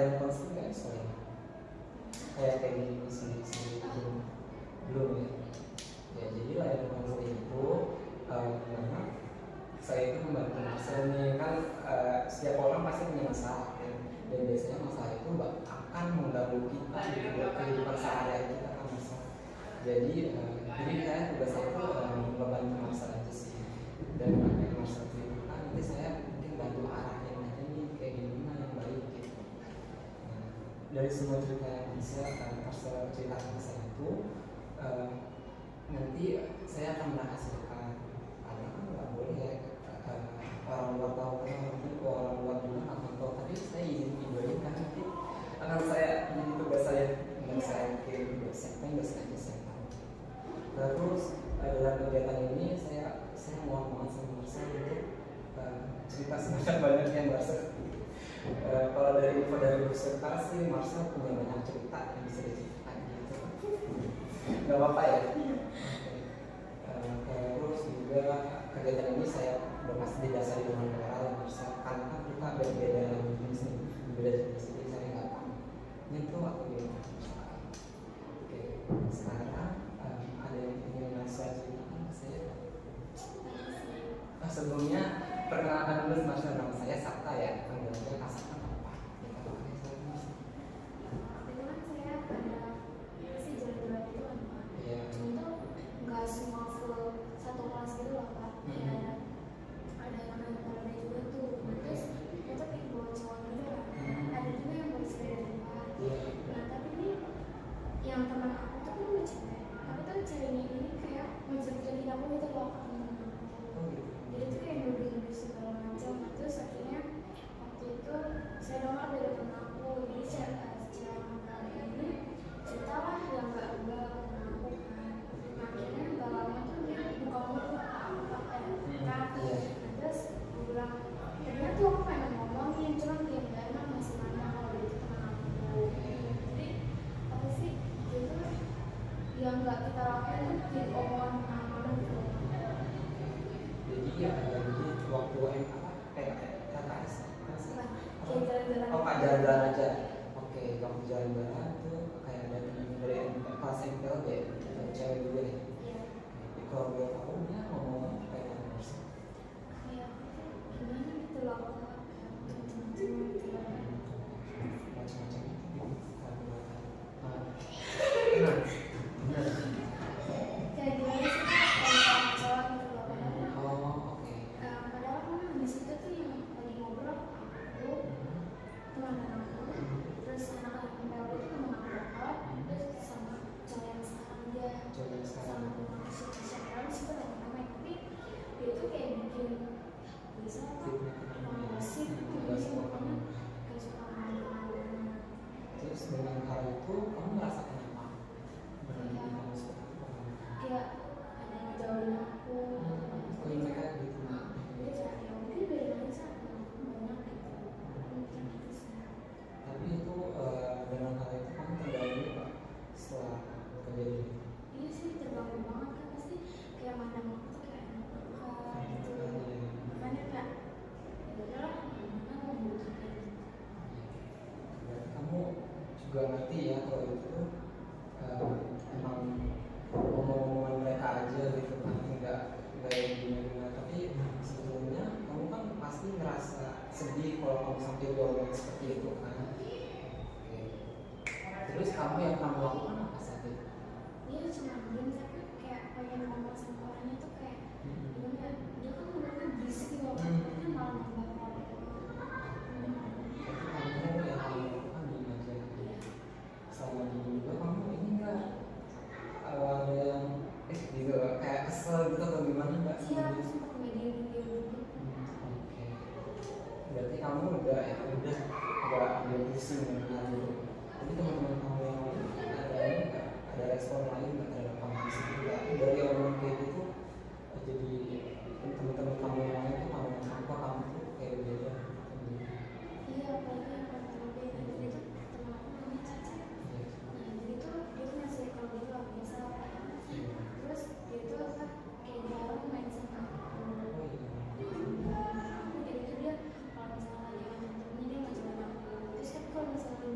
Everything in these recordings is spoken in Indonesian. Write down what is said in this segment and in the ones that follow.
yang konsisten nggak soalnya kayak gini sendiri belum ya. Ya jadi layanan konseling itu karena saya itu membantu masalah nih kan, setiap orang pasti punya masalah kan, dan biasanya masalah itu akan mengganggu kita di kehidupan sehari-hari kita kan masalah. Jadi saya tugas saya itu membantu masalah aja sih, dan pakai masalah itu kan nanti saya mungkin bantu arahin aja nih kayak gimana yang baik gitu. Nah, dari semua cerita yang bisa cerita saya itu nanti saya akan menghasilkan, karena kan nggak boleh ya orang luar tahu kan, nanti orang luar juga akan tahu, tapi saya izin videoin kan nanti akan saya jadi tugas saya, dan saya kirim dosen aja saya tahu. Terus dalam kegiatan ini saya mohon banget sama Marsa untuk cerita sebanyak yang Marsa. Kalau dari info dari peserta sih Marsa punya banyak cerita yang bisa diceritakan gitu. Gak apa-apa ya. Terus juga kegiatan ini saya udah pasti didasari dengan moral yang Marsa, karena kan kita berbeda jenis nih, berbeda jenis, jadi saya nggak tahu itu aku gimana. Oke, sekarang ada yang ingin Marsa ceritakan ke saya? Sebelumnya perkenalkan dulu Marsa, nama saya Sakta ya, panggilannya Kak Sakta apa? Kita pakai saya. Kebetulan saya ada sih jalan-jalan itu kan Pak. Iya. Itu nggak semua full satu kelas gitu lah Pak. Ya, ada anak-anak muda juga tuh. Terus itu kayak bawa cowok gitu lah. Ada juga yang bawa sepeda dari Pak. Nah tapi ini yang teman aku tuh kan udah cewek. Tapi tuh ceweknya ini kayak menjadi aku gitu loh ke teman-teman aku. Jadi tuh kayak nuduh-nuduh segala macam. Nah, terus akhirnya waktu itu saya dengar dari teman aku, jadi secara kali ini ceritalah yang enggak teman aku kan. Nah, akhirnya nggak lama tuh dia buka mulut kan. Terus aku bilang ternyata tuh aku pengen ngomongin, cuman dia nggak enak masih mana kalau itu teman aku. Jadi apa sih itu yang nggak kita lakukan tuh jadi omongan mana gitu. Jadi ya, jadi waktu KKS Kayak jalan-jalan. oh Pak jalan-jalan aja. Oke, waktu jalan-jalan tuh kayak ada teman dari kelas MPLB cewek juga ya. Iya. Kalau gue tahu dia ngomong kayak apa Marsa? Kayak gimana gitu loh, Macam-macam gitu. kayak gimana sih kayak cowok gitu loh. Oh, oke. Padahal kan di situ tuh yang lagi ngobrol aku, teman-teman aku, terus anak-anak MPLB itu teman aku dekat, terus sama cowok yang sekarang dia, sama teman aku siapa sih namanya, tapi dia tuh kayak bikin bisa apa sih kayak suka main-main. Terus dengan hal itu kamu merasakan apa? Kayak ada yang jauhin aku. Kalau mereka gitu. Dia kayak ya mungkin dari aja banyak gitu. Mungkin gitu sih. Tapi itu dengan hal itu kamu terganggu nggak setelah kejadian? Iya sih terganggu banget kan, pasti kayak mandang aku tuh kayak anak nakal gitu. Makanya kayak ya udahlah gimana mau membutuhkan gitu. Berarti kamu juga ngerti ya kalau itu emang omongan mereka aja gitu kan, nggak yang gimana. Tapi sebetulnya kamu kan pasti ngerasa sedih kalau kamu sampai diomongin seperti itu kan. Oke. Terus kamu yang kamu lakukan apa saat itu? Dia cuma diem, tapi kayak pengen ngomong sama orangnya tuh kayak gimana, dia kan mulutnya berisik gitu, makanya malah nambah problem. Tapi kamu yang kamu lakukan diem aja. Selama diem juga kamu ini nggak ada yang gitu kayak kesel gitu atau gimana nggak? Iya, aku sempat media dulu. Oke. Berarti kamu udah nggak pusing dengan hal itu. Tapi teman-teman kamu yang lain ada ini nggak, ada respon lain nggak terhadap kamu di situ? Dari orang kayak gitu jadi teman-teman kamu yang lain tuh kamu apa kamu tuh kayak beda? Iya, apalagi yang pertama beda, jadi tuh temen aku namanya Caca. Nah, jadi tuh dia tuh masih kalau gitu lah biasa apa ya. Terus dia tuh apa kayak jarang main sama aku. Jadi tuh dia kalau misalnya lagi sama temennya dia ngajarin aku. Terus kan kalau misalnya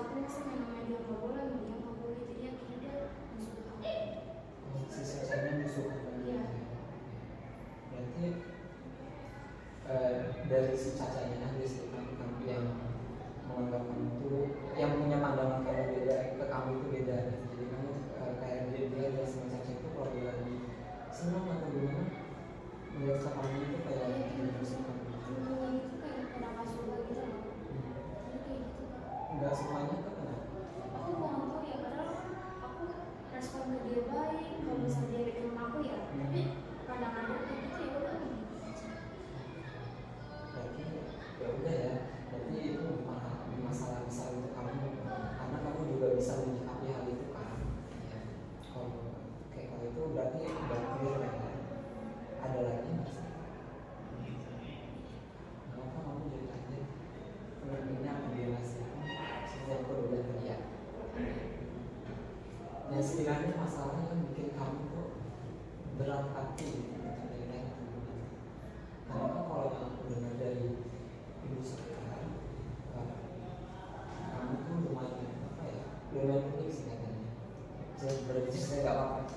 aku masa namanya dia nggak boleh, dia nggak boleh, jadi akhirnya dia musuh aku. Si sosoknya musuh kamu. Iya. Berarti dari si cacanya, dari si kamu yang menganggap kamu itu, yang punya pandangan kamu beda ke kamu itu beda. Jadi kamu kayak dia dan si caca itu kalau dia lagi senang atau gimana melihat ke kamu itu kayak musuh kamu. Dulunya itu kayak nggak suka gitu loh. Jadi kayak gitu Kak. Nggak sukanya tuh kenapa? Aku nggak tahu ya, padahal aku respon ke dia baik, kalau misalnya dia bikin aku ya, tapi kadang-kadang kayak gitu ya udah gitu aja. Berarti ya udah ya, berarti itu bukan masalah besar untuk kamu, karena kamu juga bisa menyikapi hal itu kan ya. Kalau itu berarti udah clear ya. Ada lagi nggak sih? Kenapa kamu jadi tanya pentingnya kombinasi sejak berbeda ya? Dan sekiranya masalah yang bikin kamu tuh berat hati gitu, karena kan kalau yang aku dengar dari ibu sekarang, kamu tuh lumayan apa ya, lumayan unik sih katanya. Jadi berarti saya nggak apa-apa.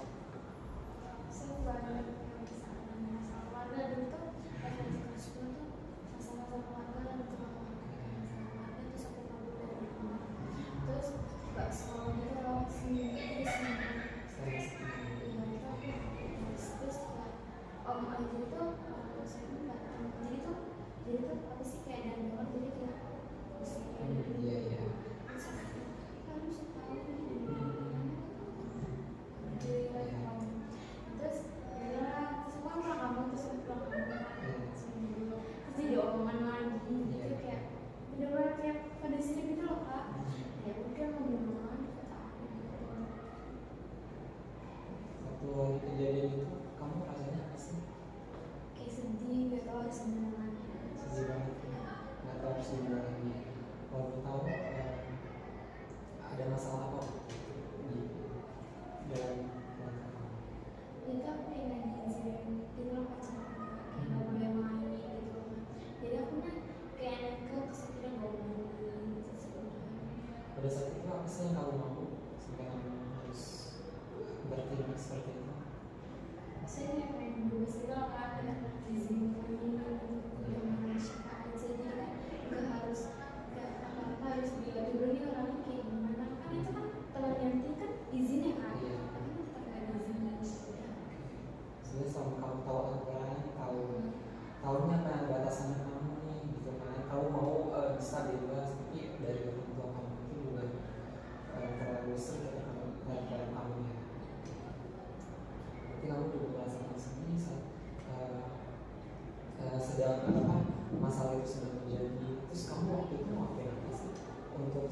Saya banyak masalah keluarga dulu tuh pas masih kelas 10 tuh masalah keluarga dan masalah keluarga terus aku kabur dari rumah, terus nggak sekolah gitu loh, sendiri Saya iya itu aku terus kayak om aja itu saya tuh nggak jadi tuh apa sih kayak dari luar, jadi kayak mesti kayak iya iya. terus aku harus tahu jadi kayak kamu terus ya semua pulang kamu terus aku pulang kamu seminggu terus jadi omongan lagi gitu kayak bener-bener kayak pada sini gitu loh Kak. Ya udah mau gimana kata aku Waktu lagi kejadian itu kamu rasanya apa sih? kayak sedih gak tau harus gimana lagi. Sedih banget ya, nggak tahu harus gimana lagi. Kalau mau tahu ada masalah apa di dalam keluarga kamu? Jadi aku pengen diizinin gitu loh pacaran kayak gak boleh main gitu loh. Jadi aku kan kayak nekat terus akhirnya gak boleh gitu sebenarnya. Pada saat itu apa sih yang kamu mau sampai kamu harus bertindak seperti itu? Saya kayak pengen bebas gitu loh Kak, kayak diizinin gitu dengan siapa aja, jadi kayak gak harus kayak apa-apa harus dia dulu nih orangnya kayak gimana, kan itu kan teman ganti kan izin ya Kak, Iya. tapi tetap gak diizinin gitu ya. Sebenarnya selama kamu tahu aturan, tahunya apa yang batasannya kamu nih, gitu kan? Kamu mau bisa bebas, tapi dari orang tua kamu itu juga terlalu strict terhadap kamu ya. Berarti kamu juga merasakan sendiri saat sedang apa masalah itu sedang terjadi. Terus kamu waktu itu ngapain apa sih untuk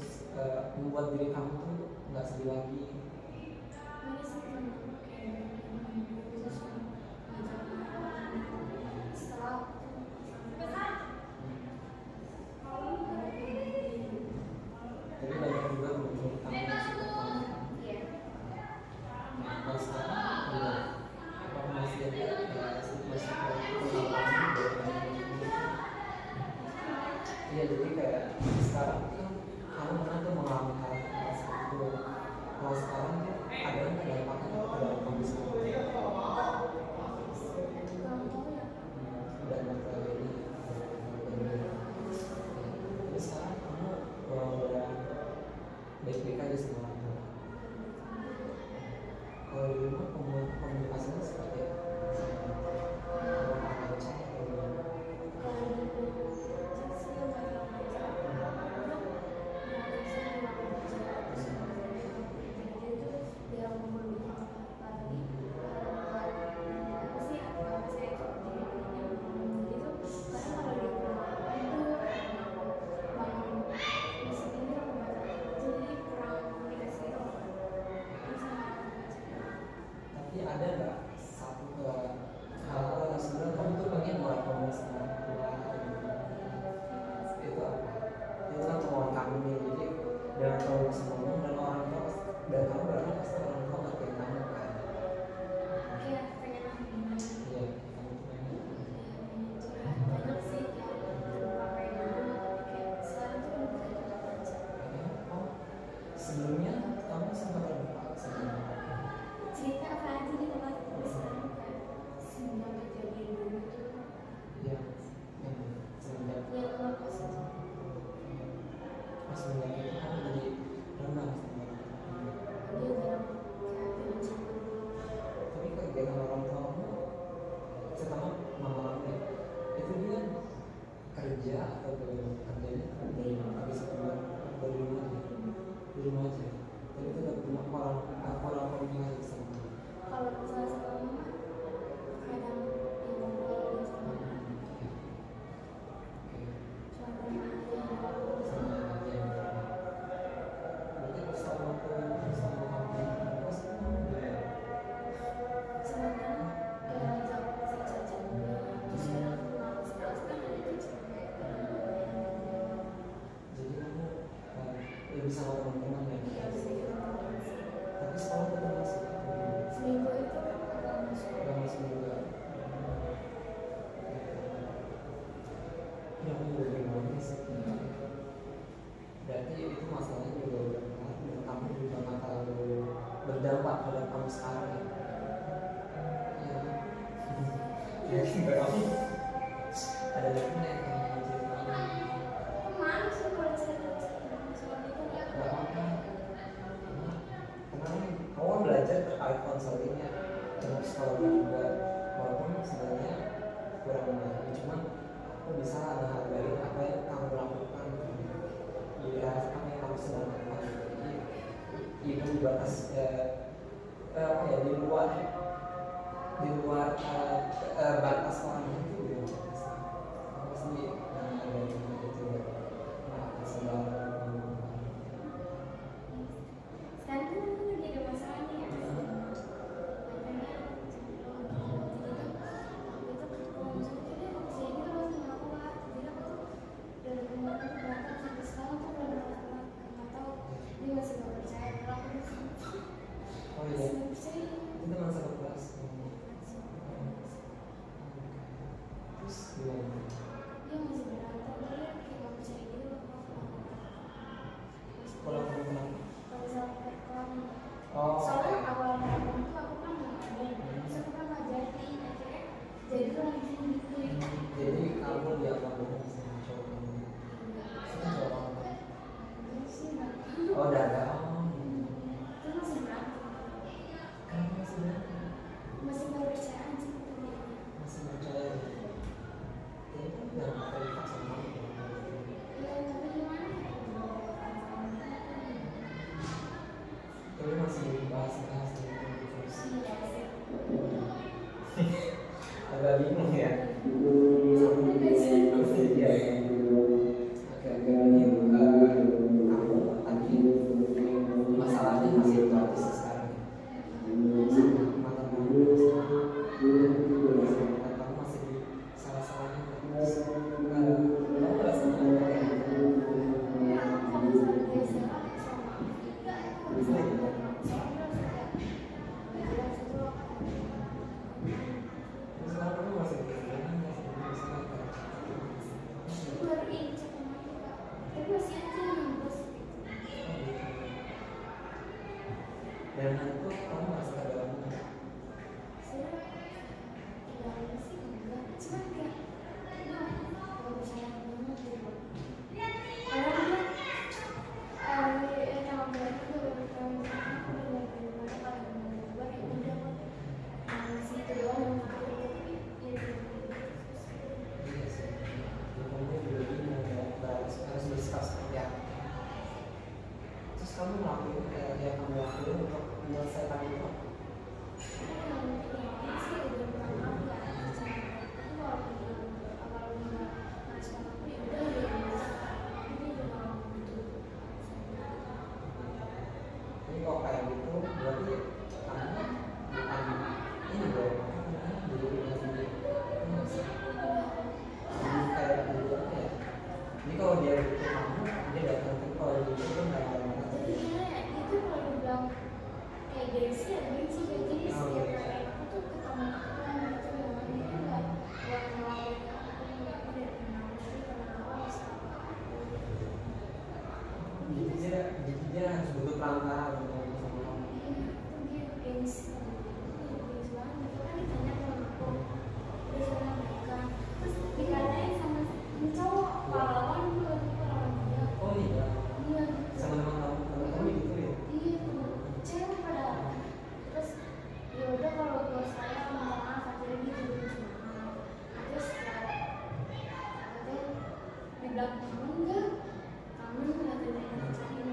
membuat diri kamu tuh nggak sedih lagi? Ini sih temen-temen kayak terus setelah Tapi banyak juga menurut kamu yang suka kamu. iya Kalau sekarang juga apa masih ada stigma tentang kamu gitu? Iya, jadi kayak sekarang kan kamu pernah tuh mengalami hal seperti itu. Kalau sekarang tuh ada yang dampaknya ke dalam kamu sendiri. kurang tahu ya. Dan masalah ini jadi sekarang kamu udah baik-baik aja sama orang tua. Kalau di rumah komunikasinya seperti apa? Sama lancar atau gimana? Kalau di cek sih nggak terlalu lancar. Kadang sih kurang lancar. Terus jadi itu dia ngomong dulu lagi. Apa sih apa saya itu jadi itu kadang kalau dia pulang itu bangun masih ini aku baca jadi kurang komunikasi gitu loh. Terus sama orang baca. Tapi ada nggak satu hal-hal yang sebenarnya kamu tuh pengen mulai komunikasi sama orang tua atau gimana? Itu apa? Itu kan kemauan kamu nih, jadi dengan kamu bisa ngomong dan orang tua dan kamu berarti pasti orang tua ngertiin kamu kan? Kayak pengen aku gimana. Iya, kamu tuh pengen. Banyak sih yang terlupa kayak dulu, tapi kayak sekarang tuh lebih kayak aja. Pengen, oh sebelumnya kamu sempat terlupa sebelumnya? cerita apa aja di tempat sekarang kan semenjak kejadian dulu tuh Ya, yang semenjak yang lepas itu semenjak itu kamu jadi renang dia bilang kayak pengen campur tapi kegiatan orang tua kamu setelah mama kamu ya, itu dia kerja atau kerjanya habis pulang atau di rumah aja tapi itu udah punya orang komunikasi sama kamu. kalau misalnya sama mama kadang yang ngobrol gitu sama cuma sama ayah Berarti sama kamu pasti kamu udah sebenarnya ngajak si Caca juga terus kadang pulang sekelas kan ada Caca jadi kamu lebih sama teman-teman ya. ya bisa juga Tapi sekolah tetap masih seminggu itu agak masuk nggak masih juga. Ya aku juga gimana sih. Berarti itu masalahnya juga udah kelar dan kamu juga nggak terlalu berdampak pada kamu sekarang ya. Ya juga kamu ada lagi nih yang kamu mau ceritain. kemana sih kalau cerita soal itu nggak Gak apa-apa. Karena kamu kan belajar terkait konselingnya dengan psikolog juga walaupun sebenarnya kurang baik cuman aku bisa menghargai apa yang kamu lakukan di apa yang kamu sedang lakukan jadi itu batas apa ya di luar batas orang itu ya aku pasti menghargai itu melakukan segala sekarang kan aku lagi ada masalah nih ya makanya kalau misalnya dia mau kesini terus sama aku lah jadi aku tuh dari kemarin tuh berangkat sampai sekarang tuh belum pernah nggak tahu dia masih nggak percaya kalau aku tuh oh masih iya nggak percaya itu teman satu kelas terus gimana dia masih berangkat dia kayak nggak percaya gitu loh kalau kamu kenapa kalau misalnya kamu oh soalnya awal ngomong tuh aku kan nggak ada terus aku kan nggak jadi akhirnya jadi lagi gitu jadi kamu dianggap bohong sama cowok kamu itu cowok kamu terus sih nggak oh udah ada oh itu masih berantem kamu masih berapa masih nggak percaya aja gitu dia masih percaya jadi kan udah nggak terikat sama kamu ya tapi gimana ya tapi masih bahas-bahas terus iya sih agak bingung ya sampai besok iya ya oke ini kamu tadi masalahnya masih itu aja sih sekarang ya mata kamu masih di salah-salahnya terus kamu merasa kayak gitu ya kalau misalnya dia salah sama aku juga ya kalau misalnya dia nggak salah dia harus kayak bilang gitu loh terus sekarang kamu masih berjalan masih berusaha itu baru ini sama aku kak tapi masih aja nangis dan itu kamu merasa terganggu saya tidak sih enggak cuma kayak kalau misalnya banget gitu karena dia yang berarti tuh kalau misalnya aku udah dari mana kalau mau buat ya udah aku masih itu doang yang aku tapi ya iya sih ya, kamu juga bingung ya harus bersikap seperti apa terus kamu ngelakuin kayak yang kamu lakuin untuk menyelesaikan itu apa? ini sih udah minta maaf ya tapi walaupun kalau nggak respon aku ya udah ya ini udah mau gitu Jadi kalau kayak gitu berarti kamu bukan ini dong apa namanya jadi ini sih jadi kayak gitu apa ya jadi kalau dia butuh kamu dia datang ke kalau dia butuh kan nggak lama jadi gimana ya itu kalau dibilang kayak gengsi ya gengsi kayak jadi setiap kali aku tuh ketemu aku gitu yang mana itu nggak ngelakuin aku nggak aku dari kenal tapi karena aku harus tahu jadi dia harus butuh bilang kangen nggak, kangen nggak dari ngajakin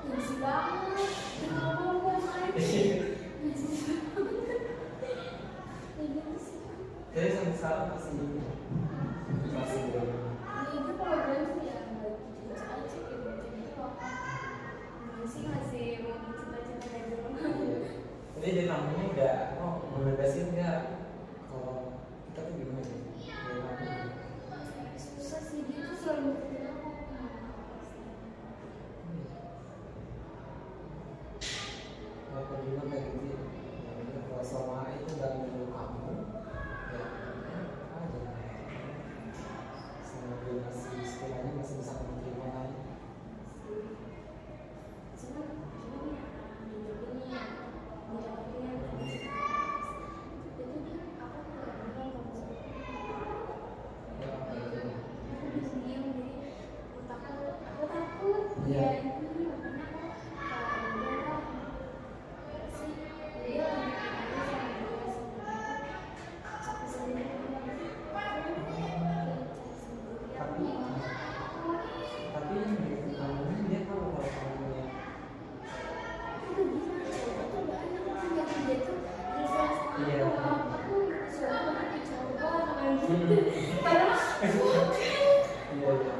gengsi banget, kenapa gue main gengsi banget kayak gitu sih. Jadi sampai sekarang masih belum. Ini itu kalau berantem ya nggak gitu aja gitu apa masih mau cita-cita kayak gitu. Jadi di kampungnya udah menegasin nggak kalau kita tuh gimana sih? Susah sih, dia tuh selalu ngertiin aku. Kalau bilang kayak gitu ya, kalau selama itu nggak menurut kamu, ya aja. Selama dia masih sekiranya masih bisa menerima kan? Cuman ya, ini ya, itu dia aku nggak bilang kalau Ya apa itu? aku bisa diam jadi aku takut Iya. ya ini makanya aku kalau dia kan sih dia capek sendiri Tapi yang bikin kamu ini dia tahu kalau kamu punya. aku gimana coba tuh banyak orang yang dia tuh referensi Iya. aku coba kayak gitu padahal Iya iya.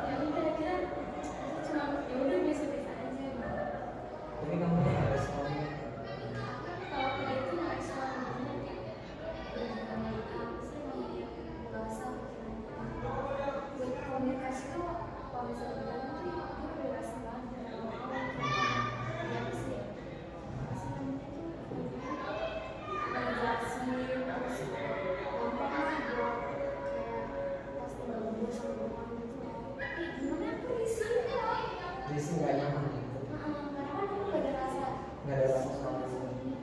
ya udah kita cuma ya udah biasa-biasa aja Tapi kamu tuh ada responnya. kalau kayak itu nggak salah banget apa sih namanya bahasa buat komunikasi tuh kalau misalnya kita tuh dia udah rasa banget ya sih apa sih namanya tuh ngejelasin terus gampang lah buat kayak pas tinggal berdua sama teman gitu tapi gimana tuh risih kok Jadi sih nggak nyaman gitu. karena kan aku gak ada rasa Nggak ada rasa sama kamu.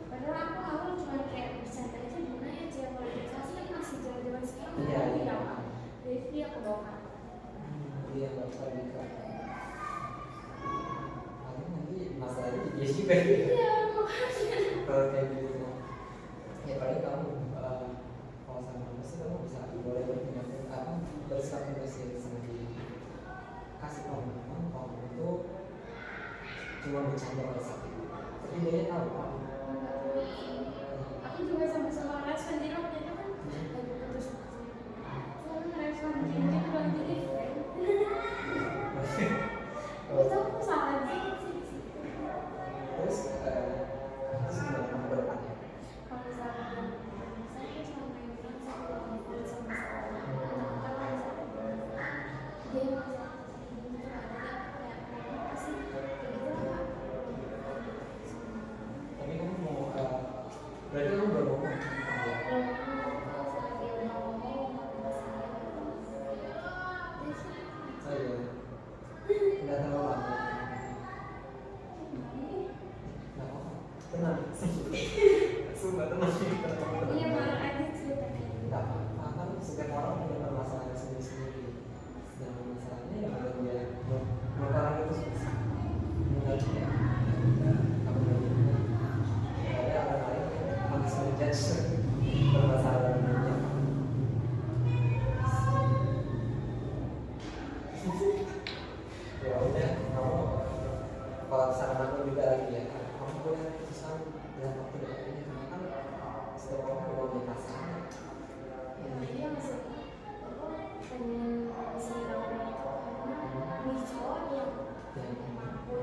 padahal aku awal cuma kayak bercanda aja gimana ya Cia kalau dikasih kan masih zaman sekarang Iya, kan iya. ya jadi dia aku bawa Iya nggak bisa nikah. Paling nanti masalahnya dia juga. iya makanya Kalau kayak gitu, ya paling kamu kalau sama kamu sih kamu bisa boleh berpindah apa bersikap negosiasi sama dia. Kasih komitmen kamu itu cuma bercanda pada saat itu. Tapi dia tahu kamu. aku juga sama-sama ngerespon jadi waktu itu kan lagi putus cuma ngerespon jadi bilang jadi aku tahu aku salah dikit sih di situ. Terus gimana kamu ke depannya? Kalau misalnya saya selama ini bilang saya udah ngomong sama saya kalau misalnya dia masih ini tuh ada kayak apa sih kayak gitu lah Tapi kamu mau berarti kamu belum ngomong sama dia. kalau misalnya dia udah ngomong sama saya dia sih Oh iya. Nggak terlalu lama. Nggak apa-apa. Tenang. Sumpah tenang. iya marah aja cerita kayak gitu. Nggak apa-apa. Kan setiap orang punya permasalahannya sendiri-sendiri. Dan masalahnya yang ada dia orang itu menurut dia kamu berpikir ada orang lain yang harus menjudge permasalahannya. Ya udah kamu kalau misalkan aku juga lagi ya kamu boleh putuskan dalam waktu dekat ini karena kan setiap orang punya komunikasi. Dia masih apa pengen si orang itu karena ini cowok yang aku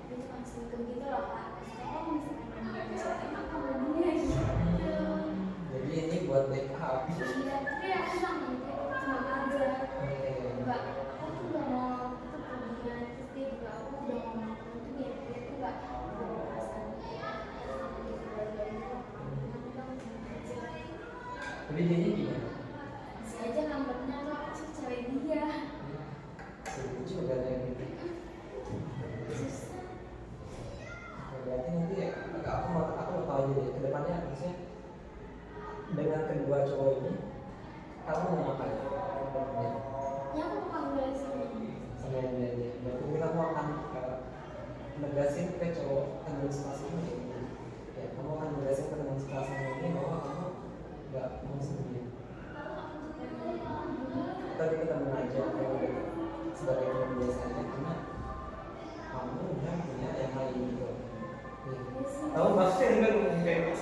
itu masih ke gitu loh kak kalau misalnya dia bisa enak sama dia gitu Jadi ini buat backup. iya tapi aku sama dia cuma aja enggak aku tuh gak mau itu pergian terus dia juga aku udah ngomong itu biar dia tuh gak ada perasaan gitu dari itu aku bilang aja Tapi dia gimana? masih aja ngambeknya tuh aku sih cewek dia Sebetulnya juga ada yang gitu. susah Berarti nanti ya aku mau tahu aja deh kedepannya maksudnya dengan kedua cowok ini kamu mau ngapain? ya aku mau dari sini Sama yang dia berarti ini kamu akan menegasin ke cowok teman sekelas ini kayak gitu. Ya kamu akan menegasin ke teman sekelas ini bahwa kamu nggak temen aja, kayak udah sebagai teman biasa aja, karena kamu udah punya yang lain gitu. Kamu pasti enggak ngomong kayak gitu.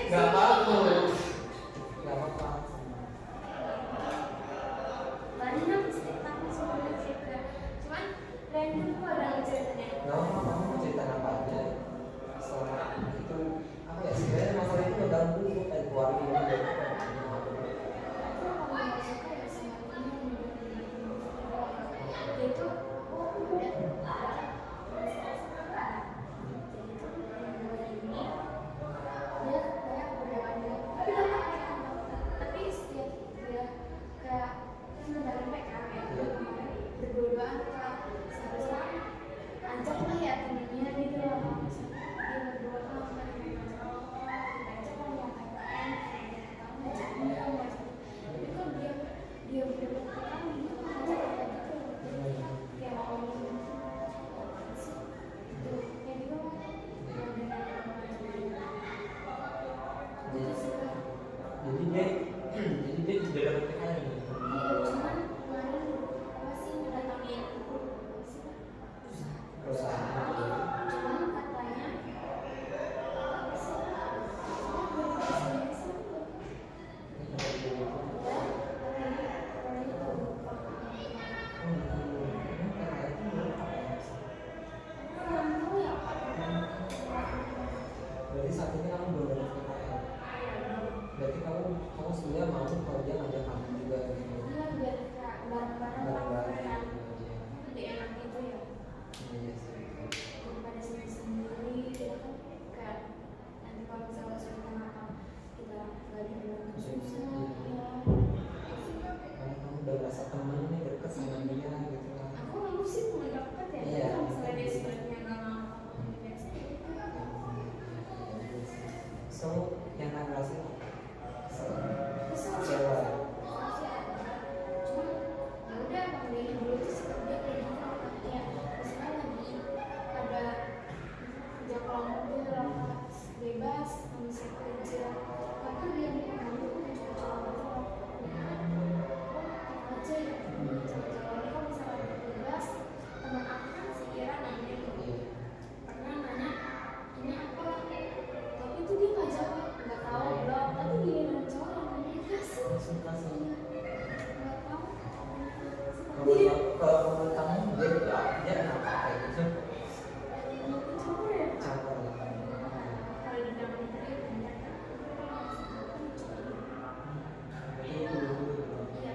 Nggak apa-apa. Nggak apa-apa. Tadi aku cerita sebenarnya cerita, cuman random kok ada ceritanya. Nggak apa-apa, kamu mau cerita apa aja. Selama itu apa ya, sebenarnya masalah itu nggak ganggu kok, kayak keluarga ini gitu. Jadi dia juga dapat PKL gitu. Perusahaan gitu. Berarti saat ini kamu belum dapat PKL. Berarti kamu sebenarnya mau kalau dia ngajak kamu juga gitu. Iya, biar kayak bareng-bareng kan. Iya. Lebih enak gitu ya. Iya sih. Daripada sendiri gitu kan, kayak nanti kalau misalnya sudah kenapa kita nggak dibilang susah ya. Karena kamu udah merasa temen nih, deket sama dia gitu kan. Aku mau sih mau dapet ya, Iya. kalau misalnya dia sebenarnya nggak mau biasa gitu. So, yang kamu rasain apa? Kesel sih. Kecewa. Cuma ya udah emang dari dulu tuh sikap dia kayak gitu ya. Misalnya lagi ada kerja kelompok gitu lah, bebas ngambil siapa aja. Tapi dia mau coba-coba aja ya. Coba-coba ini kalau misalnya bebas, teman aku kan si Ira nanya gitu. Pernah nanya ini apa? Tapi tuh dia nggak jawab, nggak tahu belum. Tapi dia nanya cowok yang nanya kasih. Suka sih. Nggak tahu. Kalau menurut kamu dia kenapa kayak gitu? Mungkin cuma ya. Caper. Kalau dibilang itu ya benar kan. Berarti itu dulu gitu. Iya.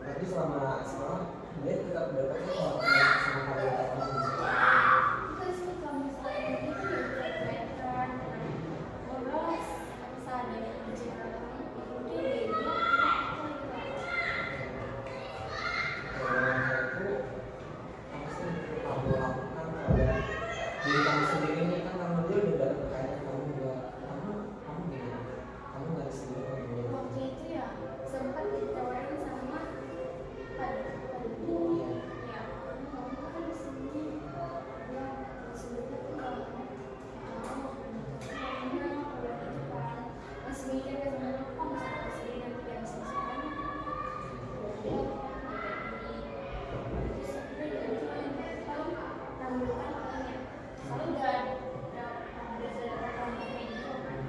Tapi selama sekarang dia tetap dekatnya sama kalian kamu. Kita sih kalau misalnya begitu ya better ngobrol bisa ada yang bicara mungkin dia Itu apa sih kamu lakukan terhadap diri kamu sendiri ini kan, karena dia udah dapat kekayaan kamu juga, kamu gimana? Kamu nggak sendiri kamu gimana? waktu itu ya sempat ditawarin sama Padku Iya. ya kamu kan di sini ya sebenarnya tuh kalau mau karena udah gitu kan masih mikir ke sana kok misalnya ke sini nanti gak bisa sekarang ya terus udah diajuin kalau rambutan katanya soalnya udah kelompoknya gitu kan.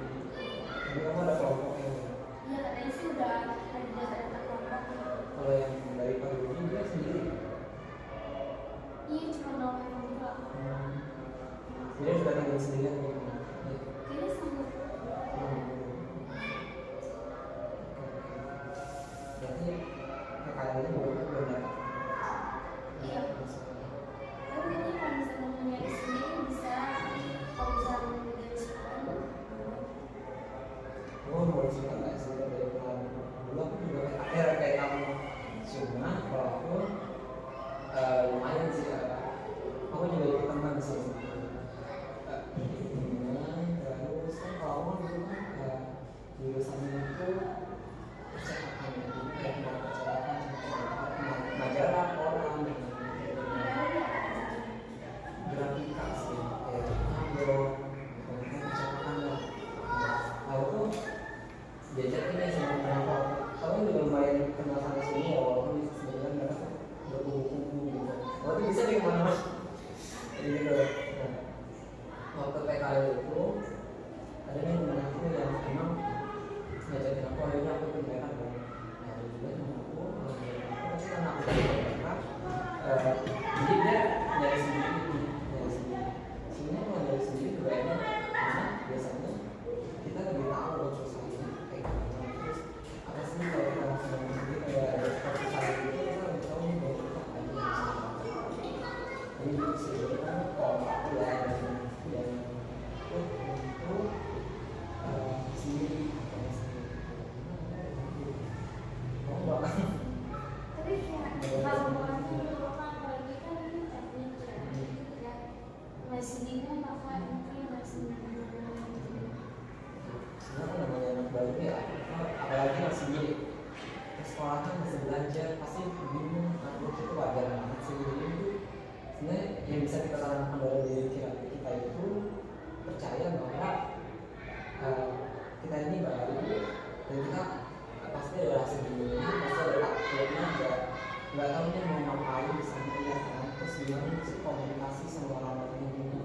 Tapi kamu ada kelompoknya. Iya katanya sih udah ada data kelompok. Kalau yang dari Pak Rudi dia sendiri. Iya cuma nawarin juga. Dia sudah tinggal sendirian gitu. Kayaknya sama. Berarti kekayaan belum dapat. Iya. Tapi ini kalau misalnya mau nyari sendiri bisa. Kalau misalnya mau dari sekarang. Gue mau cerita nggak sih dari pengalaman dulu, aku juga kayak kamu. Cuma kalau aku lumayan sih, aku juga ikut teman sih. Terus kan kalau aku dulu kan jurusannya itu percetakan ya, jadi kayak mau percetakan majalah koran grafika sih, kayak ngambil kemudian percetakan lah. Aku tuh diajak ini sama teman aku juga lumayan yang kenal sana sini ya walaupun sebenarnya mereka berkumpul gitu. Waktu bisa di mana gitu. Nah, waktu PKL itu ada nih teman aku yang emang ngajakin aku akhirnya aku ke mereka kan. Nah ada juga teman aku tapi karena aku dari mereka jadi dia nyari sendiri. Sebenarnya kalau nyari sendiri juga enak karena biasanya kita lebih tahu loh suasananya kayak gimana. Terus apa sih kalau kita langsung ngomong sendiri kayak ada seperti saya gitu kita lebih tahu nih banyak apa aja yang bisa kita jadi sebenarnya kalau aku ya dan itu sendiri mau bakal Tapi kayak kalau orang itu apalagi kan ini teknik ya masih bingung apa mungkin masih bingung sebenarnya namanya anak baru ya apalagi masih di sekolahan masih belajar pasti bingung takut itu wajar banget sih jadi itu sebenarnya yang bisa kita tanamkan dalam diri kita itu percaya bahwa kita ini baru dan kita pasti ada rasa bingung pasti ada takutnya nggak tahu nih mau ngapain di sana ya kan terus gimana sih komunikasi sama orang ini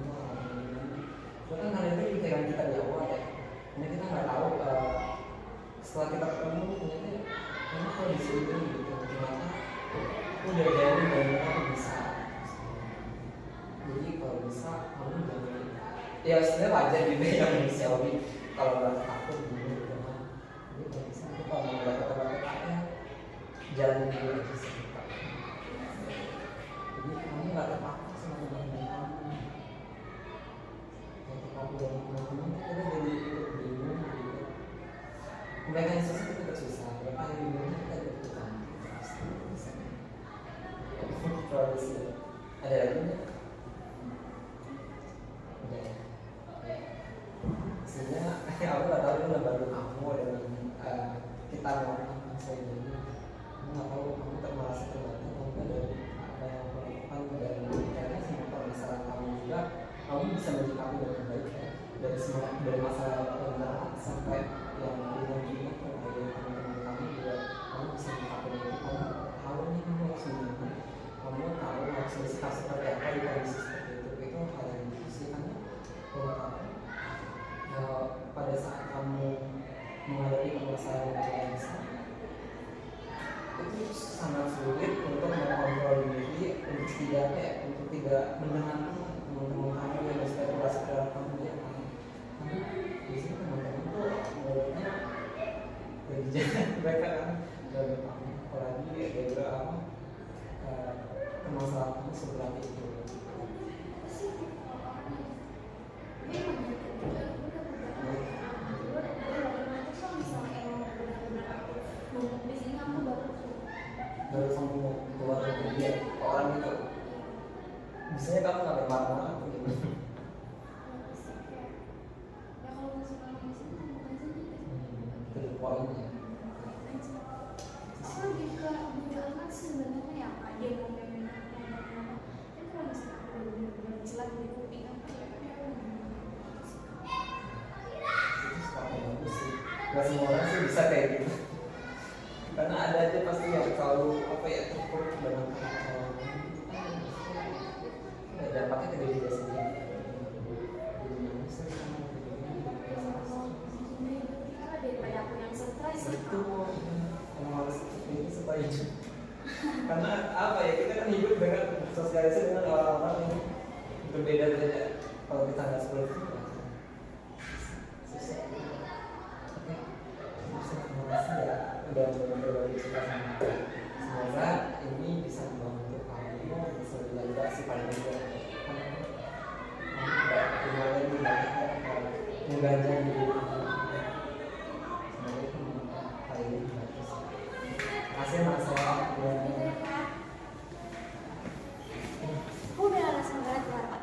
kan hal itu pikiran kita di awal ya ini kita nggak tahu setelah kita ketemu ternyata memang kondisi ini gitu ternyata udah jadi dan kamu bisa jadi kalau bisa kamu jangan ya sebenarnya wajar juga yang manusiawi kalau nggak takut gitu kan jadi kalau bisa itu kalau mau nggak kata-kata jalan dulu aja sih jadi kamu nggak terpaku sama teman-teman kamu yang terpaku dengan teman-teman kita jadi ikut bingung gitu mereka yang susah kita susah mereka yang bingung kita ikut-ikutan bisa produksi ada lagi nggak? Udah ya sebenarnya aku nggak tahu itu baru kamu dengan kita ngomong saya dulu aku nggak tahu kamu termerasa terbantu atau enggak dari apa yang aku lakukan dan karena semua permasalahan kamu juga kamu bisa menyikapi dengan baik ya dari masalah berat sampai yang ringan kepada teman-teman kamu juga kamu bisa menyikapi itu kamu tahu nih kamu harus gimana kamu tahu harus bersikap seperti apa di kondisi seperti itu hal yang sih karena kalau kamu pada saat kamu menghadapi permasalahan yang besar itu sangat sulit untuk mengontrol diri untuk tidak mendengarkan teman-teman kamu yang berspekulasi terhadap kamu ya kan tapi biasanya teman-teman tuh mulutnya lebih jahat mereka kan dari kamu apalagi gara-gara apa permasalahan kamu seberat itu baru kamu keluar dari dia orang itu biasanya kamu nggak bermarah-marah atau gimana? ya kalau misalnya di sini Itu poinnya. aku lebih ke bodo amat sebenarnya ya apa dia mau ngomongin apa tapi kalau misalnya aku benar-benar jelas di kuping apa ya Itu sepatu bagus sih. Gak semua orang sih bisa kayak gitu. Karena ada aja pasti yang selalu apa ya terpuruk dengan dampaknya ke diri dia sendiri. daripada aku yang stres Betul. Emang harus seperti itu supaya hidup. Karena apa ya kita kan hidup dengan sosialisasi dengan orang-orang yang berbeda-beda. Kalau kita nggak seperti itu, susah. Oke, terima kasih ya udah berbagi cerita sama aku. Semoga ini bisa membantu kamu bisa belajar si paling muda. Kamu nggak punya lagi banyak mengganjal diri kamu. Semoga itu paling bagus. Terima kasih Mas saya. aku udah langsung banget keluar Pak.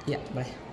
Ya, bye.